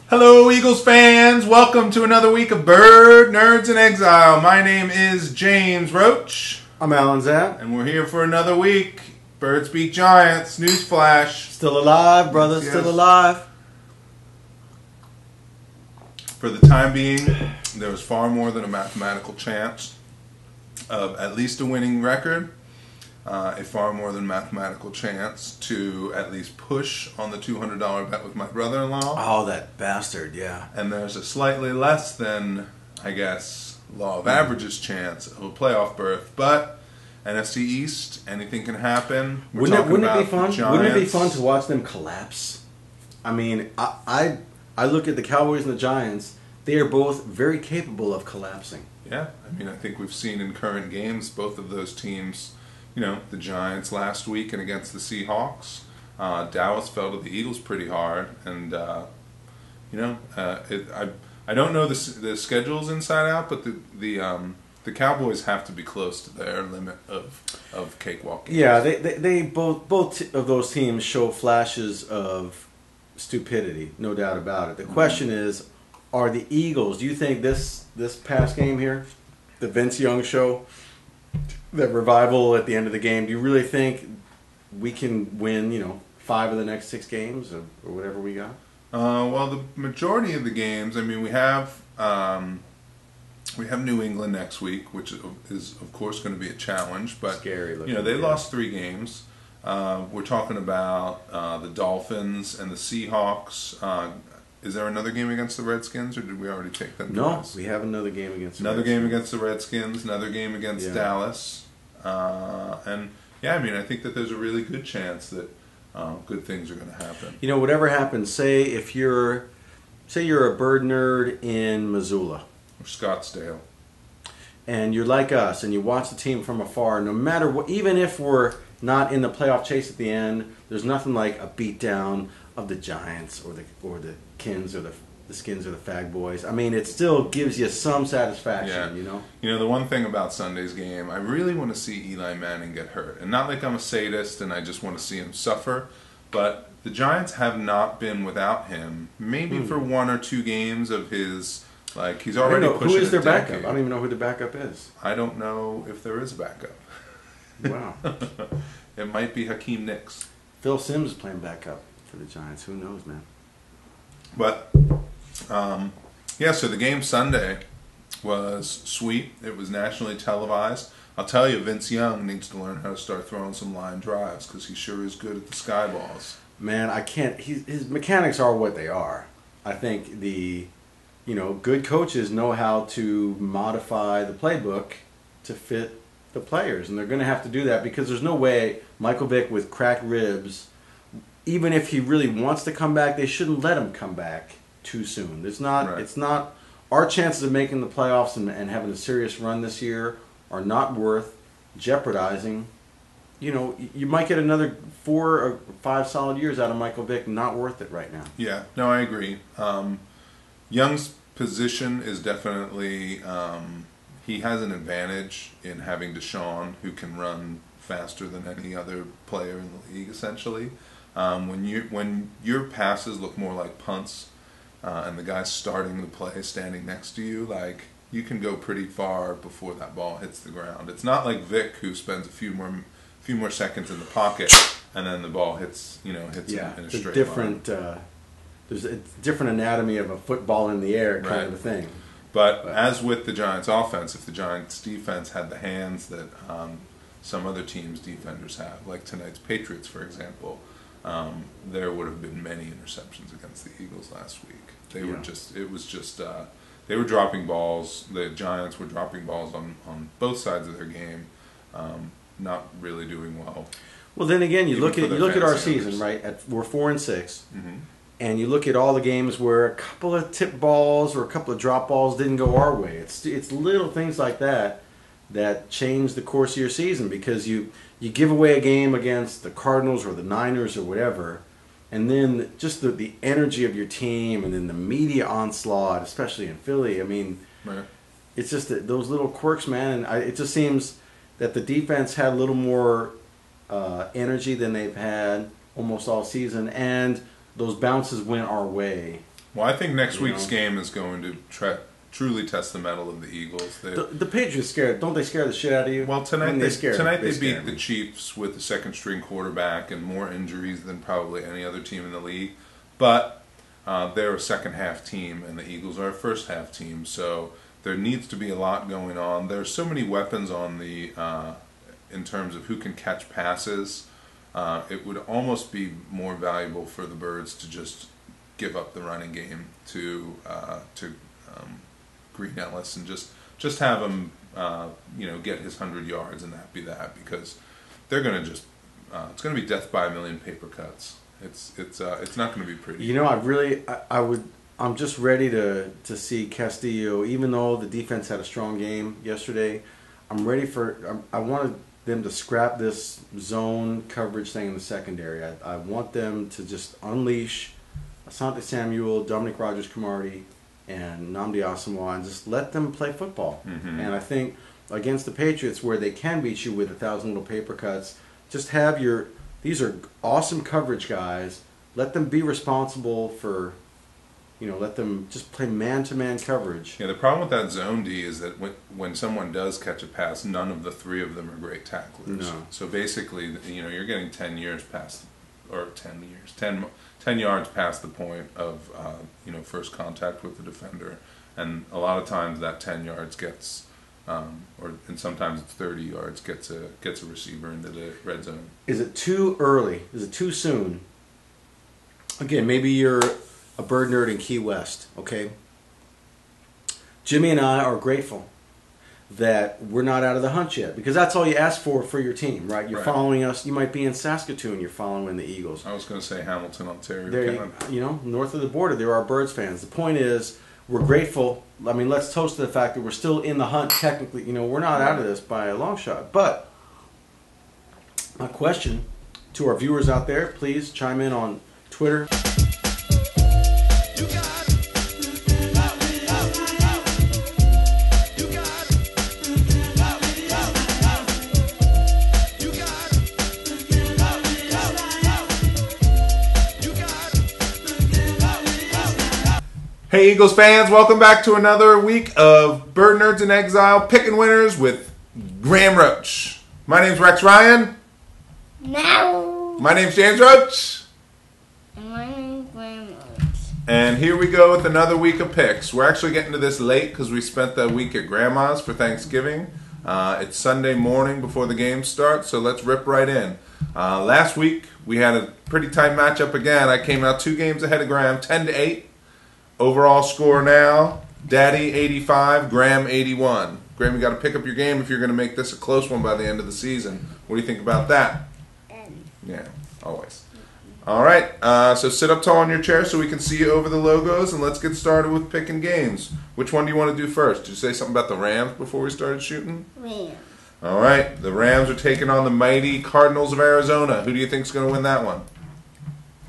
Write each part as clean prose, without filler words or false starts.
Hello, Eagles fans. Welcome to another week of Bird Nerds in Exile. My name is James Roche. I'm Alan Zapp. And we're here for another week. Birds beat Giants. Newsflash. Still alive, brother. Yes. Still alive. For the time being, there was far more than a mathematical chance of at least a winning record. A far more than mathematical chance to at least push on the $200 bet with my brother-in-law. Oh, that bastard, yeah. And there's a slightly less than, I guess, law of averages chance of a playoff berth. But NFC East, anything can happen. Wouldn't it be fun? Wouldn't it be fun to watch them collapse? I mean, I look at the Cowboys and the Giants. They are both very capable of collapsing. Yeah, I mean, I think we've seen in current games both of those teams. You know, the Giants last week and against the Seahawks. Dallas fell to the Eagles pretty hard, and I don't know the schedules inside out, but the Cowboys have to be close to their limit of cakewalk games. Yeah, they both of those teams show flashes of stupidity, no doubt about it. The question is, are the Eagles? Do you think this past game here, the Vince Young show? That revival at the end of the game, do you really think we can win, 5 of the next 6 games or whatever we got? Well, the majority of the games, I mean, we have New England next week, which is of course going to be a challenge. But scary looking, they lost 3 games. We're talking about the Dolphins and the Seahawks. Is there another game against the Redskins, or did we already take them? No, we have another game against the Redskins. Game against the Redskins, another game against Dallas. And yeah, I mean, I think that there's a really good chance that good things are going to happen. Whatever happens, say you're a bird nerd in Missoula or Scottsdale, and you're like us, and you watch the team from afar. No matter what, even if we're not in the playoff chase at the end, there's nothing like a beatdown of the Giants or the Kins or the Skins or the Fag Boys. I mean, it still gives you some satisfaction, the one thing about Sunday's game, I really want to see Eli Manning get hurt. And not like I'm a sadist and I just want to see him suffer, but the Giants have not been without him, maybe for 1 or 2 games of his, he's already pushing. Who is their backup? I don't even know who the backup is. I don't know if there is a backup. Wow. It might be Hakeem Nicks. Phil Simms is playing backup for the Giants. Who knows, man? But, so the game Sunday was sweet. It was nationally televised. I'll tell you, Vince Young needs to learn how to start throwing some line drives because he sure is good at the sky balls. Man, I can't. His mechanics are what they are. I think good coaches know how to modify the playbook to fit the players, and they're going to have to do that because there's no way Michael Vick with cracked ribs, even if he really wants to come back, they shouldn't let him come back too soon. It's not. Right. It's not. Our chances of making the playoffs and having a serious run this year are not worth jeopardizing. You might get another 4 or 5 solid years out of Michael Vick. Not worth it right now. Yeah, no, I agree. Young's position is definitely he has an advantage in having Deshaun, who can run faster than any other player in the league, essentially. When your passes look more like punts, and the guy starting the play standing next to you, you can go pretty far before that ball hits the ground. It's not like Vic, who spends a few more seconds in the pocket and then the ball hits him in a straight line. There's a different anatomy of a football in the air kind of a thing. But as with the Giants' offense, if the Giants' defense had the hands that some other teams' defenders have, like tonight's Patriots, for example, there would have been many interceptions against the Eagles last week. They were dropping balls. The Giants were dropping balls on both sides of their game, not really doing well. Well, then again, you look at our season, right? We're 4-6, and you look at all the games where a couple of tip balls or a couple of drop balls didn't go our way. It's little things like that change the course of your season because you give away a game against the Cardinals or the Niners or whatever, and then just the energy of your team and then the media onslaught, especially in Philly. I mean, it's just those little quirks, man. And it just seems that the defense had a little more energy than they've had almost all season, and those bounces went our way Well, I think next week's game is going to truly test the mettle of the Eagles. The Patriots scared. Don't they scare the shit out of you? Well, tonight they beat the Chiefs with a second-string quarterback and more injuries than probably any other team in the league. But they're a second-half team, and the Eagles are a first-half team. So there needs to be a lot going on. There's so many weapons on the in terms of who can catch passes. It would almost be more valuable for the Birds to just give up the running game to Green Ellis and just have him get his 100 yards and that be that, because they're going to just it's going to be death by a million paper cuts. It's not going to be pretty. I'm just ready to see Castillo, even though the defense had a strong game yesterday. I wanted them to scrap this zone coverage thing in the secondary. I want them to just unleash Asante Samuel, Dominic Rodgers-Cromartie, and Nnamdi Asomugha, and just let them play football. Mm-hmm. And I think against the Patriots, where they can beat you with 1,000 little paper cuts, just have these are awesome coverage guys. Let them be responsible for, let them just play man-to-man coverage. Yeah, the problem with that zone D is that when someone does catch a pass, none of the three of them are great tacklers. No. So basically, you're getting 10 yards past the point of first contact with the defender, and a lot of times that 10 yards gets, and sometimes it's 30 yards gets a receiver into the red zone. Is it too early? Is it too soon? Again, maybe you're a bird nerd in Key West, okay? Jimmy and I are grateful that we're not out of the hunt yet, because that's all you ask for your team, right? You're following us. You might be in Saskatoon. You're following the Eagles. I was going to say Hamilton, Ontario. North of the border, there are Birds fans. The point is, we're grateful. I mean, let's toast to the fact that we're still in the hunt technically. We're not out of this by a long shot. But my question to our viewers out there, please chime in on Twitter. Hey Eagles fans, welcome back to another week of Bird Nerds in Exile picking winners with Graham Roche. My name's Rex Ryan. No. My name's James Roche. And my name's Graham Roche. And here we go with another week of picks. We're actually getting to this late because we spent the week at Grandma's for Thanksgiving. It's Sunday morning before the game starts, so let's rip right in. Last week we had a pretty tight matchup again. I came out 2 games ahead of Graham, 10-8. Overall score now, Daddy 85, Graham 81. Graham, you got to pick up your game if you're going to make this a close one by the end of the season. What do you think about that? Yeah, always. All right, so sit up tall in your chair so we can see you over the logos, and let's get started with picking games. Which one do you want to do first? Did you say something about the Rams before we started shooting? Rams. All right, the Rams are taking on the mighty Cardinals of Arizona. Who do you think is going to win that one?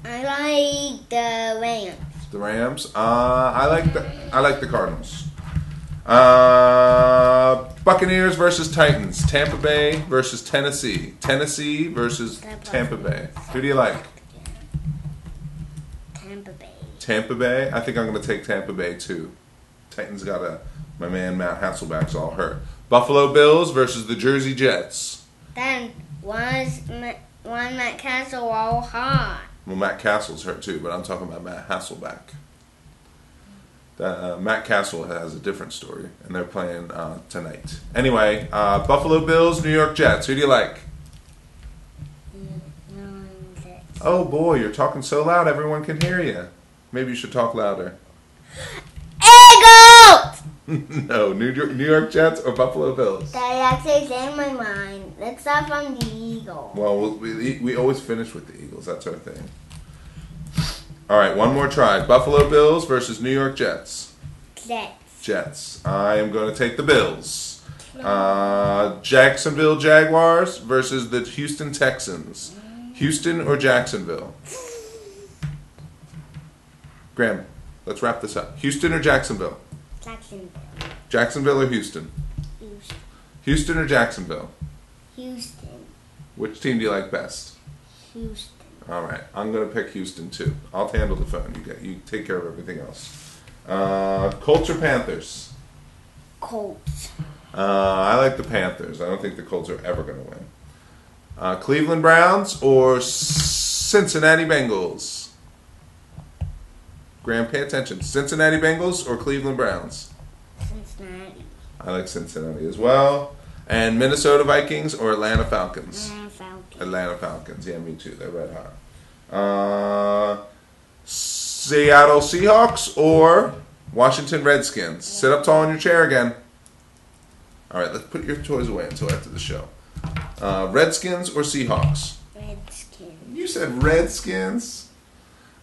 I like the Rams. The Rams. I like the Cardinals. Buccaneers versus Titans. Tampa Bay versus Tennessee. Tennessee versus Tampa Bay. Who do you like? Tampa Bay. Tampa Bay. I think I'm going to take Tampa Bay too. Titans got my man Matt Hasselbeck's all hurt. Buffalo Bills versus the Jersey Jets. Then one Matt Castle all hot. Well, Matt Castle's hurt too, but I'm talking about Matt Hasselbeck. Matt Castle has a different story, and they're playing tonight. Anyway, Buffalo Bills, New York Jets. Who do you like? Oh boy, you're talking so loud everyone can hear you. Maybe you should talk louder. Eagles! No, New York Jets or Buffalo Bills? That actually in my mind. Let's start from the Eagles. Well, we always finish with the Eagles. That's our thing. All right, one more try. Buffalo Bills versus New York Jets. Jets. I am going to take the Bills. Jacksonville Jaguars versus the Houston Texans. Houston or Jacksonville? Graham, let's wrap this up. Houston or Jacksonville? Jacksonville. Jacksonville or Houston? Houston. Houston or Jacksonville? Houston. Which team do you like best? Houston. All right. I'm going to pick Houston, too. I'll handle the phone. You take care of everything else. Colts or Panthers? Colts. I like the Panthers. I don't think the Colts are ever going to win. Cleveland Browns or Cincinnati Bengals? Graham, pay attention. Cincinnati Bengals or Cleveland Browns? Cincinnati. I like Cincinnati as well. And Minnesota Vikings or Atlanta Falcons? Atlanta Falcons. Atlanta Falcons. Yeah, me too. They're red hot. Seattle Seahawks or Washington Redskins? Sit up tall in your chair again. All right, let's put your toys away until after the show. Redskins or Seahawks? Redskins. You said Redskins.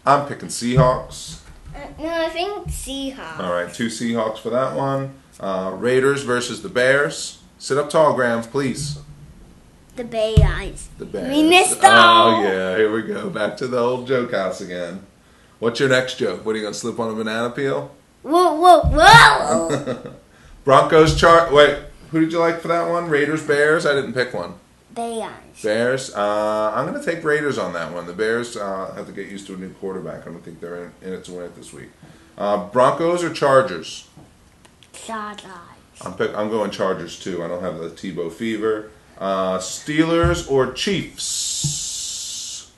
I'm picking Seahawks. No, I think Seahawks. All right, 2 Seahawks for that one. Raiders versus the Bears. Sit up tall, Graham, please. The Bears. The Bears. We missed Oh, yeah, here we go. Back to the old joke house again. What's your next joke? What, are you going to slip on a banana peel? Whoa, whoa, whoa! Broncos wait, who did you like for that one? Raiders, Bears? I didn't pick one. Bears. Bears. I'm going to take Raiders on that one. The Bears have to get used to a new quarterback. I don't think they're in it to win it this week. Broncos or Chargers? Chargers. I'm going Chargers too. I don't have the Tebow fever. Steelers or Chiefs?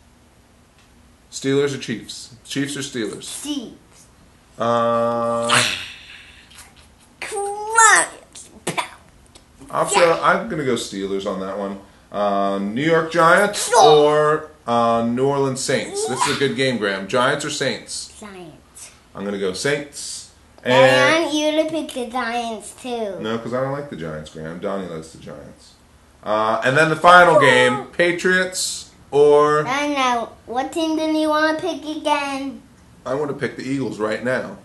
Steelers or Chiefs? Chiefs or Steelers? Chiefs. I'm going to go Steelers on that one. New York Giants or New Orleans Saints? This is a good game, Graham. Giants or Saints? Giants. I'm going to go Saints. And I want you to pick the Giants too. No, because I don't like the Giants, Graham. Donnie likes the Giants. And then the final game, Patriots or... I know. What team do you want to pick again? I want to pick the Eagles right now.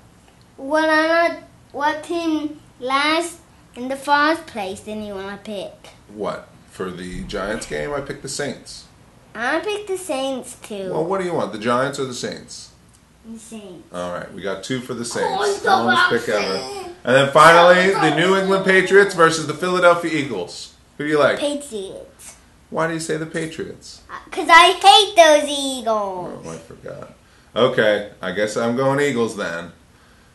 What team last in the first place did you want to pick? What? For the Giants game, I picked the Saints. I picked the Saints too. Well, what do you want, the Giants or the Saints? The Saints. All right, we got 2 for the Saints. Oh, Longest pick ever. And then finally, the New England Patriots versus the Philadelphia Eagles. Who do you like? Patriots. Why do you say the Patriots? Because I hate those Eagles. Oh, I forgot. Okay, I guess I'm going Eagles then.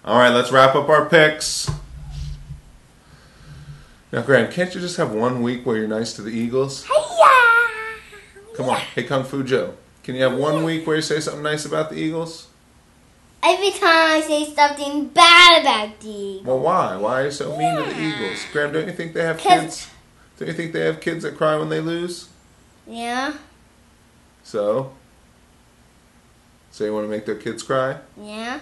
All right, let's wrap up our picks. Now, Graham, can't you just have one week where you're nice to the Eagles? Hiya! Come on. Hey, Kung Fu Joe. Can you have one week where you say something nice about the Eagles? Every time I say something bad about the Eagles. Well, why? Why are you so mean to the Eagles? Graham, don't you think they have kids? Don't you think they have kids that cry when they lose? Yeah. So you want to make their kids cry? Yeah.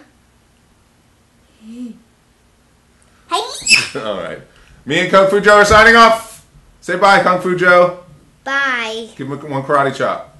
All right. Me and Kung Fu Joe are signing off. Say bye, Kung Fu Joe. Bye. Give him one karate chop.